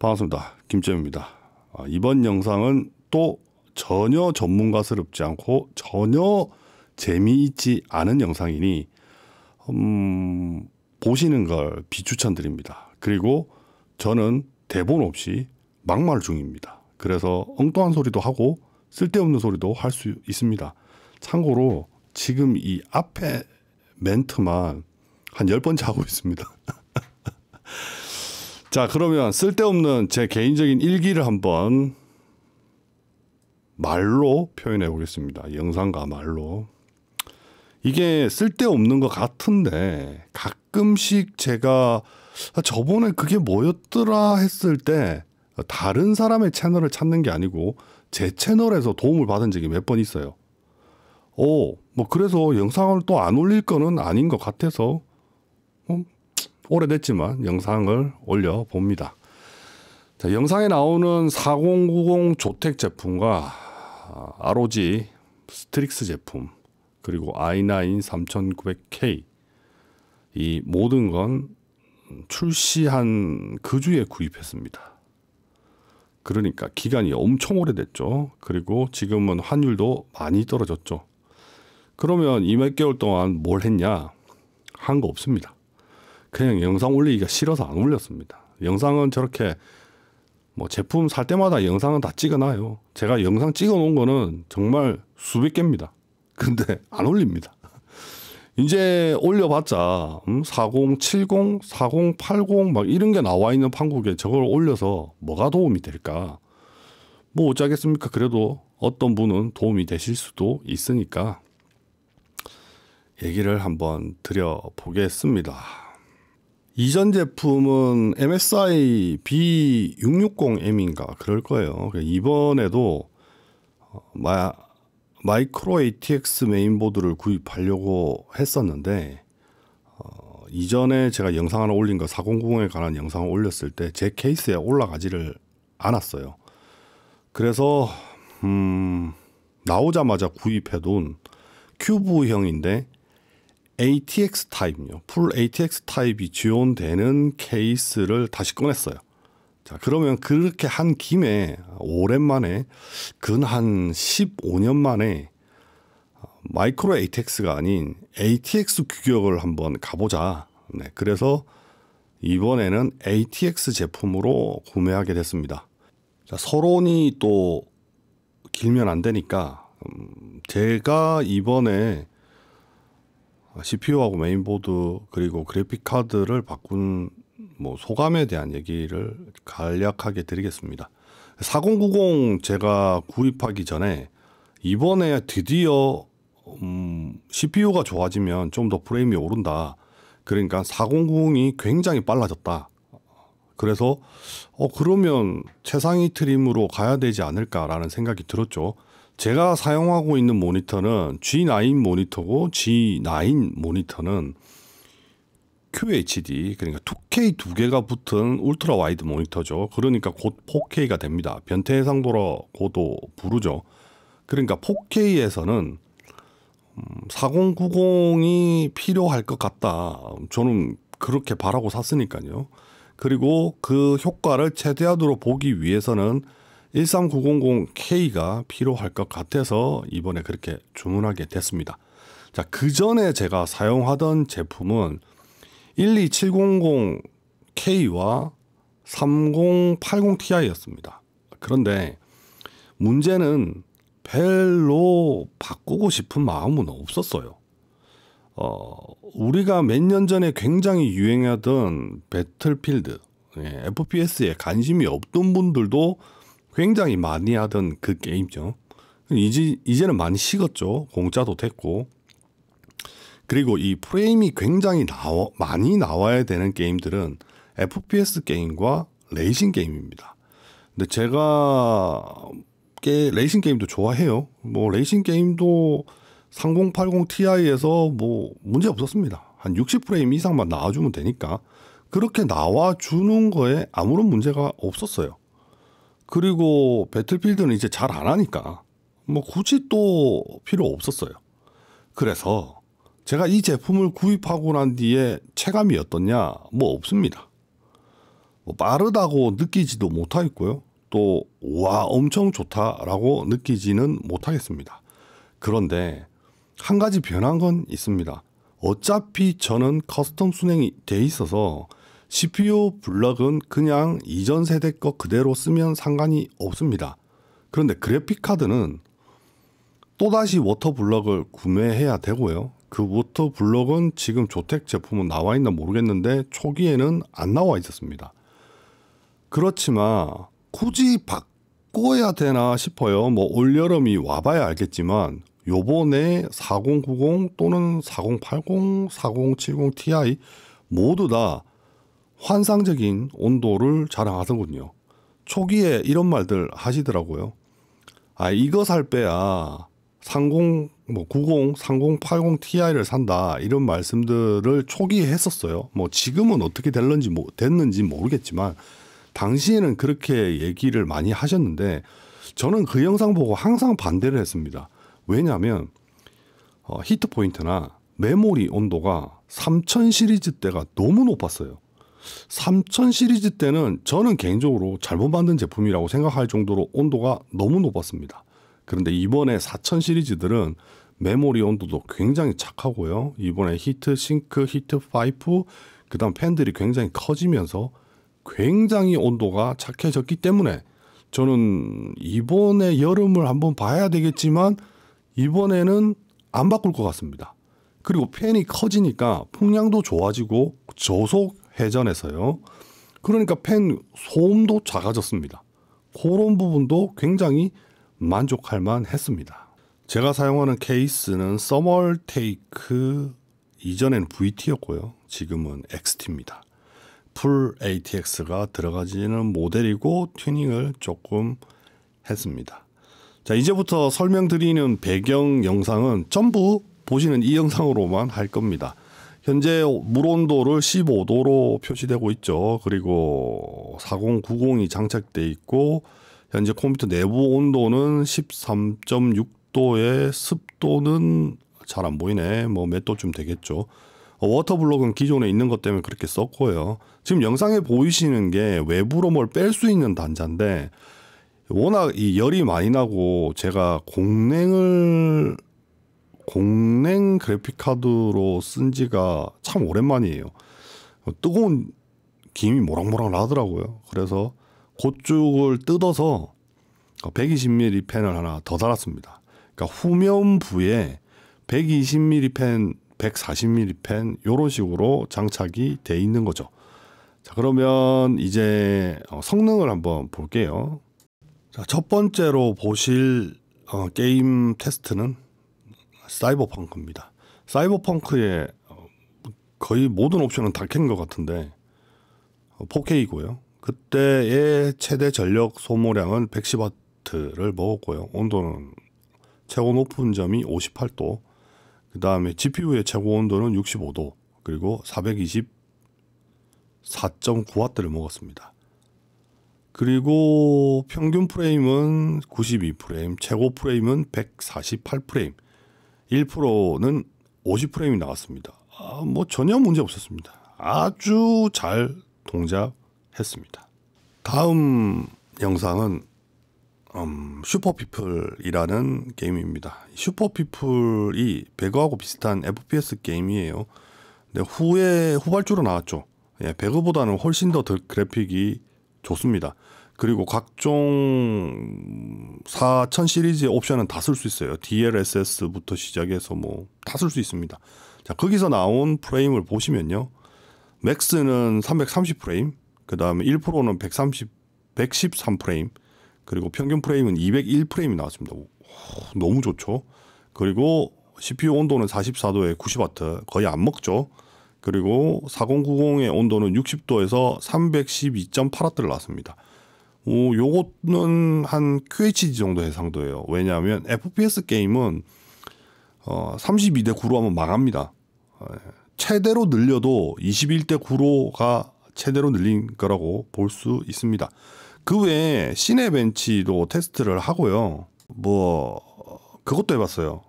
반갑습니다. 김재우입니다. 이번 영상은 또 전혀 전문가스럽지 않고 전혀 재미있지 않은 영상이니 보시는 걸 비추천드립니다. 그리고 저는 대본 없이 막말 중입니다. 그래서 엉뚱한 소리도 하고 쓸데없는 소리도 할 수 있습니다. 참고로 지금 이 앞에 멘트만 한 10번째 하고 있습니다. 자, 그러면 쓸데없는 제 개인적인 일기를 한번 말로 표현해 보겠습니다. 영상과 말로. 이게 쓸데없는 것 같은데 가끔씩 제가 저번에 그게 뭐였더라 했을 때 다른 사람의 채널을 찾는 게 아니고 제 채널에서 도움을 받은 적이 몇 번 있어요. 뭐 그래서 영상을 또 안 올릴 거는 아닌 것 같아서 오래됐지만 영상을 올려봅니다. 자, 영상에 나오는 4090 조텍 제품과 ROG 스트릭스 제품 그리고 i9 3900K 이 모든 건 출시한 그 주에 구입했습니다. 그러니까 기간이 엄청 오래됐죠. 그리고 지금은 환율도 많이 떨어졌죠. 그러면 이 몇 개월 동안 뭘 했냐? 한 거 없습니다. 그냥 영상 올리기가 싫어서 안 올렸습니다. 영상은 저렇게 뭐 제품 살 때마다 영상은 다 찍어놔요. 제가 영상 찍어 놓은 거는 정말 수백 개입니다. 근데 안 올립니다. 이제 올려봤자 4070, 4080 막 이런 게 나와 있는 판국에 저걸 올려서 뭐가 도움이 될까? 뭐 어쩌겠습니까? 그래도 어떤 분은 도움이 되실 수도 있으니까 얘기를 한번 드려보겠습니다. 이전 제품은 MSI B660M인가 그럴 거예요. 이번에도 마이크로 ATX 메인보드를 구입하려고 했었는데 이전에 제가 영상 하나 올린 거 4090에 관한 영상을 올렸을 때 제 케이스에 올라가지를 않았어요. 그래서 나오자마자 구입해둔 큐브형인데 ATX 타입이요. 풀 ATX 타입이 지원되는 케이스를 다시 꺼냈어요. 자, 그러면 그렇게 한 김에 오랜만에 근 한 15년 만에 마이크로 ATX가 아닌 ATX 규격을 한번 가보자. 네, 그래서 이번에는 ATX 제품으로 구매하게 됐습니다. 자, 서론이 또 길면 안 되니까 제가 이번에 CPU하고 메인보드 그리고 그래픽 카드를 바꾼 뭐 소감에 대한 얘기를 간략하게 드리겠습니다. 4090 제가 구입하기 전에 이번에 드디어 CPU가 좋아지면 좀 더 프레임이 오른다. 그러니까 4090이 굉장히 빨라졌다. 그래서 그러면 최상위 트림으로 가야 되지 않을까라는 생각이 들었죠. 제가 사용하고 있는 모니터는 G9 모니터고 G9 모니터는 QHD 그러니까 2K 두 개가 붙은 울트라 와이드 모니터죠. 그러니까 곧 4K가 됩니다. 변태 해상도라고도 부르죠. 그러니까 4K에서는 4090이 필요할 것 같다. 저는 그렇게 바라고 샀으니까요. 그리고 그 효과를 최대한으로 보기 위해서는 13900K가 필요할 것 같아서 이번에 그렇게 주문하게 됐습니다. 자, 그 전에 제가 사용하던 제품은 12700K와 3080Ti였습니다. 그런데 문제는 별로 바꾸고 싶은 마음은 없었어요. 우리가 몇 년 전에 굉장히 유행하던 배틀필드, FPS에 관심이 없던 분들도 굉장히 많이 하던 그 게임이죠. 이제는 많이 식었죠. 공짜도 됐고. 그리고 이 프레임이 굉장히 많이 나와야 되는 게임들은 FPS 게임과 레이싱 게임입니다. 근데 제가 레이싱 게임도 좋아해요. 뭐 레이싱 게임도 3080 Ti에서 뭐 문제 없었습니다. 한 60프레임 이상만 나와주면 되니까 그렇게 나와주는 거에 아무런 문제가 없었어요. 그리고 배틀필드는 이제 잘 안 하니까 뭐 굳이 또 필요 없었어요. 그래서 제가 이 제품을 구입하고 난 뒤에 체감이 어떻냐? 뭐 없습니다. 뭐 빠르다고 느끼지도 못하겠고요. 또 와 엄청 좋다라고 느끼지는 못하겠습니다. 그런데 한 가지 변한 건 있습니다. 어차피 저는 커스텀 순행이 돼 있어서 CPU 블럭은 그냥 이전 세대 거 그대로 쓰면 상관이 없습니다. 그런데 그래픽 카드는 또다시 워터 블럭을 구매해야 되고요. 그 워터 블럭은 지금 조텍 제품은 나와 있나 모르겠는데 초기에는 안 나와 있었습니다. 그렇지만 굳이 바꿔야 되나 싶어요. 뭐 올여름이 와봐야 알겠지만 요번에 4090 또는 4080, 4070 Ti 모두 다 환상적인 온도를 자랑하더군요. 초기에 이런 말들 하시더라고요. 아, 이거 살 빼야 90, 3080 Ti를 산다 이런 말씀들을 초기에 했었어요. 뭐 지금은 어떻게 됐는지 모르겠지만 당시에는 그렇게 얘기를 많이 하셨는데 저는 그 영상 보고 항상 반대를 했습니다. 왜냐하면 히트 포인트나 메모리 온도가 3000 시리즈 때가 너무 높았어요. 3000 시리즈 때는 저는 개인적으로 잘못 만든 제품이라고 생각할 정도로 온도가 너무 높았습니다. 그런데 이번에 4000 시리즈들은 메모리 온도도 굉장히 착하고요. 이번에 히트 싱크, 히트 파이프, 그 다음 팬들이 굉장히 커지면서 굉장히 온도가 착해졌기 때문에 저는 이번에 여름을 한번 봐야 되겠지만 이번에는 안 바꿀 것 같습니다. 그리고 팬이 커지니까 풍량도 좋아지고 저속 회전에서요. 그러니까 팬 소음도 작아졌습니다. 그런 부분도 굉장히 만족할 만했습니다. 제가 사용하는 케이스는 서멀테이크, 이전에는 VT였고요. 지금은 XT입니다. 풀 ATX가 들어가지는 모델이고 튜닝을 조금 했습니다. 자, 이제부터 설명드리는 배경 영상은 전부 보시는 이 영상으로만 할 겁니다. 현재 물 온도를 15도로 표시되고 있죠. 그리고 4090이 장착되어 있고 현재 컴퓨터 내부 온도는 13.6도에 습도는 잘 안 보이네. 뭐 몇 도쯤 되겠죠. 워터블럭은 기존에 있는 것 때문에 그렇게 썼고요. 지금 영상에 보이시는 게 외부로 뭘 뺄 수 있는 단자인데 워낙 이 열이 많이 나고 제가 공냉 그래픽 카드로 쓴 지가 참 오랜만이에요. 뜨거운 김이 모락모락 나더라고요. 그래서 그쪽을 뜯어서 120mm 펜을 하나 더 달았습니다. 그러니까 후면부에 120mm 펜, 140mm 펜 이런 식으로 장착이 돼 있는 거죠. 자, 그러면 이제 성능을 한번 볼게요. 자, 첫 번째로 보실 게임 테스트는 사이버펑크입니다. 사이버펑크의 거의 모든 옵션은 다 켠 것 같은데 4K이고요. 그때의 최대 전력 소모량은 110W를 먹었고요. 온도는 최고 높은 점이 58도, 그 다음에 GPU의 최고 온도는 65도, 그리고 424.9W를 먹었습니다. 그리고 평균 프레임은 92프레임, 최고 프레임은 148프레임, 1%는 50프레임이 나왔습니다. 뭐 전혀 문제 없었습니다. 아주 잘 동작했습니다. 다음 영상은 슈퍼피플이라는 게임입니다. 슈퍼피플이 배그하고 비슷한 FPS 게임이에요. 근데 후발주로 나왔죠. 예, 배그보다는 훨씬 더 그래픽이 좋습니다. 그리고 각종 4000 시리즈의 옵션은 다 쓸 수 있어요. DLSS부터 시작해서 뭐 다 쓸 수 있습니다. 자, 거기서 나온 프레임을 보시면요. 맥스는 330프레임, 그 다음에 1%는 113프레임, 그리고 평균 프레임은 201프레임이 나왔습니다. 오, 너무 좋죠. 그리고 CPU 온도는 44도에 90W, 거의 안 먹죠. 그리고 4090의 온도는 60도에서 312.8W를 나왔습니다. 요거는 한 QHD 정도 해상도예요. 왜냐하면 FPS 게임은 32대 9로 하면 망합니다. 최대로 늘려도 21대 9로가 최대로 늘린 거라고 볼 수 있습니다. 그 외에 시네벤치도 테스트를 하고요. 뭐 그것도 해봤어요.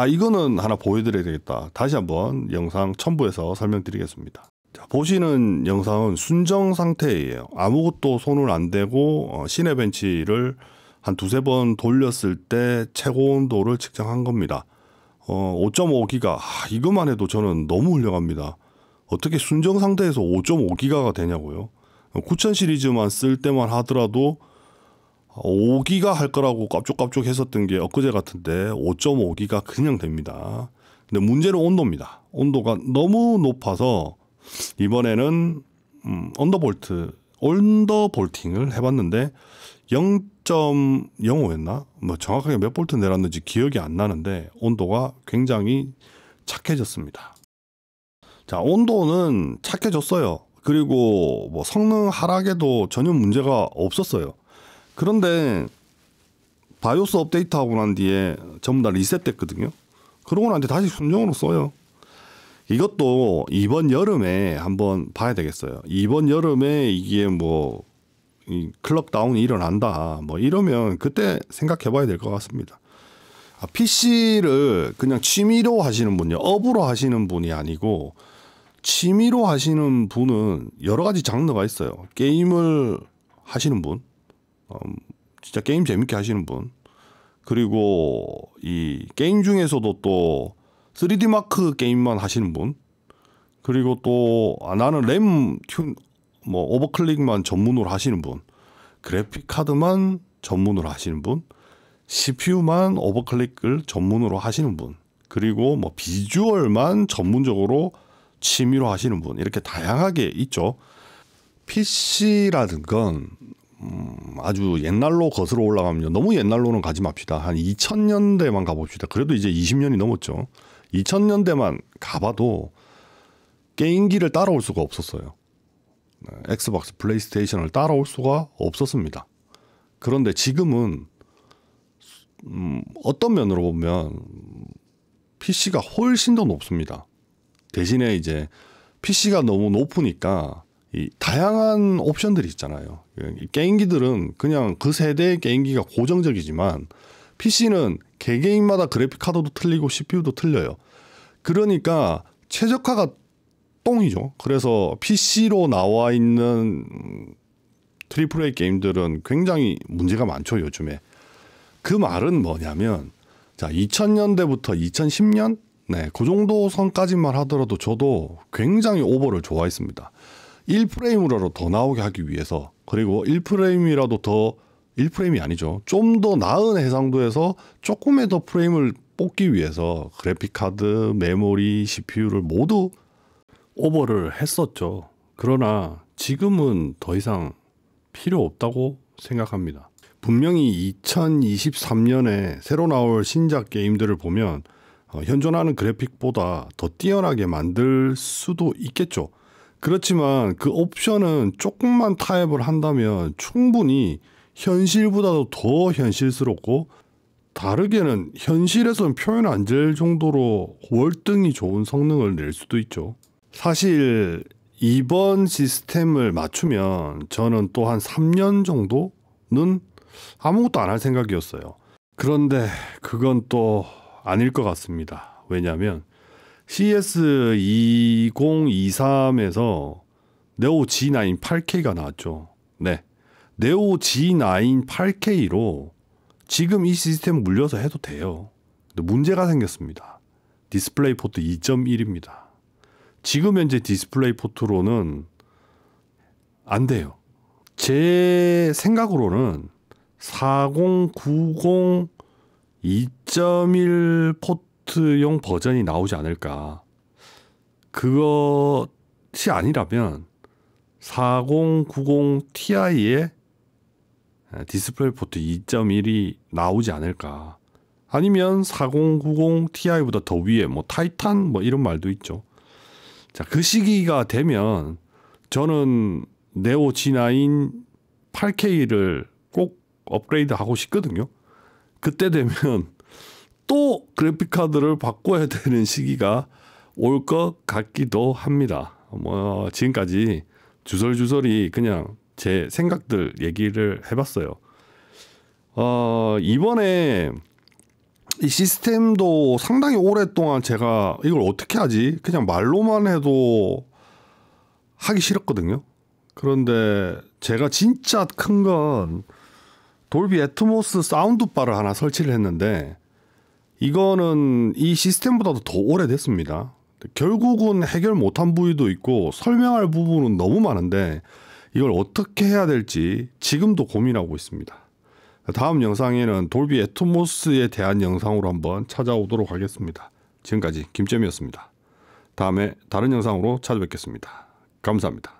이거는 하나 보여드려야 되겠다. 다시 한번 영상 첨부해서 설명드리겠습니다. 자, 보시는 영상은 순정 상태예요. 아무것도 손을 안 대고 시네벤치를 한 두세 번 돌렸을 때 최고 온도를 측정한 겁니다. 5.5기가 이것만 해도 저는 너무 훌륭합니다. 어떻게 순정 상태에서 5.5기가가 되냐고요. 9000 시리즈만 쓸 때만 하더라도 5기가 할 거라고 깝죽깝죽 했었던 게 엊그제 같은데 5.5기가 그냥 됩니다. 근데 문제는 온도입니다. 온도가 너무 높아서 이번에는 언더볼팅을 해봤는데 0.05였나? 뭐 정확하게 몇 볼트 내렸는지 기억이 안 나는데 온도가 굉장히 착해졌습니다. 자, 온도는 착해졌어요. 그리고 뭐 성능 하락에도 전혀 문제가 없었어요. 그런데 바이오스 업데이트하고 난 뒤에 전부 다 리셋됐거든요. 그러고 난 뒤에 다시 순정으로 써요. 이것도 이번 여름에 한번 봐야 되겠어요. 이번 여름에 이게 뭐 클럭 다운이 일어난다 뭐 이러면 그때 생각해 봐야 될 것 같습니다. PC를 그냥 취미로 하시는 분요, 업으로 하시는 분이 아니고 취미로 하시는 분은 여러 가지 장르가 있어요. 게임을 하시는 분, 진짜 게임 재밌게 하시는 분, 그리고 이 게임 중에서도 또 3D 마크 게임만 하시는 분, 그리고 또 나는 램 튠 뭐 오버클릭만 전문으로 하시는 분, 그래픽 카드만 전문으로 하시는 분, CPU만 오버클릭을 전문으로 하시는 분, 그리고 뭐 비주얼만 전문적으로 취미로 하시는 분, 이렇게 다양하게 있죠. PC라든 건 아주 옛날로 거슬러 올라가면, 너무 옛날로는 가지 맙시다. 한 2000년대만 가봅시다. 그래도 이제 20년이 넘었죠. 2000년대만 가봐도 게임기를 따라올 수가 없었어요. 엑스박스, 플레이스테이션을 따라올 수가 없었습니다. 그런데 지금은 어떤 면으로 보면 PC가 훨씬 더 높습니다. 대신에 이제 PC가 너무 높으니까 이 다양한 옵션들이 있잖아요. 이 게임기들은 그냥 그 세대의 게임기가 고정적이지만 PC는 개개인마다 그래픽 카드도 틀리고 CPU도 틀려요. 그러니까 최적화가 똥이죠. 그래서 PC로 나와 있는 AAA 게임들은 굉장히 문제가 많죠, 요즘에. 그 말은 뭐냐면, 자, 2000년대부터 2010년? 네, 그 정도 선까지만 하더라도 저도 굉장히 오버를 좋아했습니다. 1프레임으로 더 나오게 하기 위해서, 그리고 1프레임이라도 더, 1프레임이 아니죠, 좀 더 나은 해상도에서 조금의 더 프레임을 뽑기 위해서 그래픽카드, 메모리, CPU를 모두 오버를 했었죠. 그러나 지금은 더 이상 필요 없다고 생각합니다. 분명히 2023년에 새로 나올 신작 게임들을 보면 현존하는 그래픽보다 더 뛰어나게 만들 수도 있겠죠. 그렇지만 그 옵션은 조금만 타협을 한다면 충분히 현실보다도 더 현실스럽고, 다르게는 현실에서는 표현 안 될 정도로 월등히 좋은 성능을 낼 수도 있죠. 사실 이번 시스템을 맞추면 저는 또 한 3년 정도는 아무것도 안 할 생각이었어요. 그런데 그건 또 아닐 것 같습니다. 왜냐하면 CS 2023에서 네오 G9 8K가 나왔죠. 네, 네오 G9 8K로 지금 이 시스템 물려서 해도 돼요. 근데 문제가 생겼습니다. 디스플레이 포트 2.1입니다. 지금 현재 디스플레이 포트로는 안 돼요. 제 생각으로는 4090 2.1 포트용 버전이 나오지 않을까. 그것이 아니라면 4090 Ti의 디스플레이 포트 2.1이 나오지 않을까. 아니면 4090 Ti보다 더 위에 뭐 타이탄 뭐 이런 말도 있죠. 자, 그 시기가 되면 저는 네오 G9 8K를 꼭 업그레이드 하고 싶거든요. 그때 되면 또 그래픽 카드를 바꿔야 되는 시기가 올 것 같기도 합니다. 뭐 지금까지 주설주설이 그냥 제 생각들 얘기를 해봤어요. 이번에 이 시스템도 상당히 오랫동안 제가 이걸 어떻게 하지? 그냥 말로만 해도 하기 싫었거든요. 그런데 제가 진짜 큰 건 돌비 애트모스 사운드바를 하나 설치를 했는데 이거는 이 시스템보다도 더 오래됐습니다. 결국은 해결 못한 부위도 있고 설명할 부분은 너무 많은데 이걸 어떻게 해야 될지 지금도 고민하고 있습니다. 다음 영상에는 돌비 애트모스에 대한 영상으로 한번 찾아오도록 하겠습니다. 지금까지 김점이었습니다. 다음에 다른 영상으로 찾아뵙겠습니다. 감사합니다.